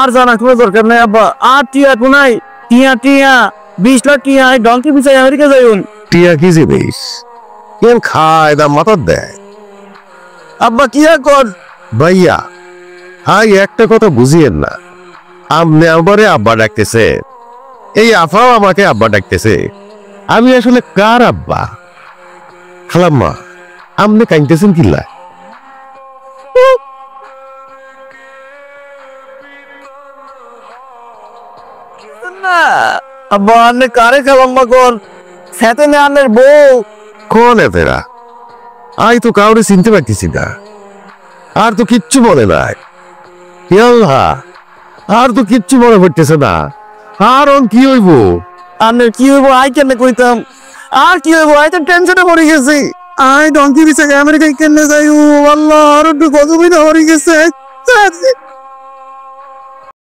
আর জানা কোনো দরকার নাই আব্বা, আর টিয়া কোনাই টিয়া টিয়া 20 লাখ টিয়া ডঙ্কি পিছাই আমেরিকা যাইউন। টিয়া কি জিনিস? কেন খায় না মাথার দেয়? আব্বা কি আর কর ভাইয়া, হাই একটা কথা বুঝিয়েন না, আমনে আমারে আব্বা ডাকতেছে, এই আফাও আমাকে আব্বা ডাকতেছে, আমি আসলে কার আব্বা? খালাম্মা, আমনে কাইতেছেন কিল্লা? না আব্বা, আন্নে কারে খালাম্মা কোন? সাথে নে আন্নের বউ। কোন এতেরা? আই তো কাউরে চিনতে পারতেছি না, আর তো কিচ্ছু মনে নাই। আল্লাহ, আর তো কিচ্ছু মনে পড়তেছে না। আর ওন কি হইব? আন্নের কি হইব আই কেমনে কইতাম? আর কি হইব, আই তো টেনশনে পড়ে গেছি। আই ডঙ্কি পিছাই আমেরিকায় কেমনে যাই? ও আল্লাহ, আর একটু গজবই না হয়ে গেছে।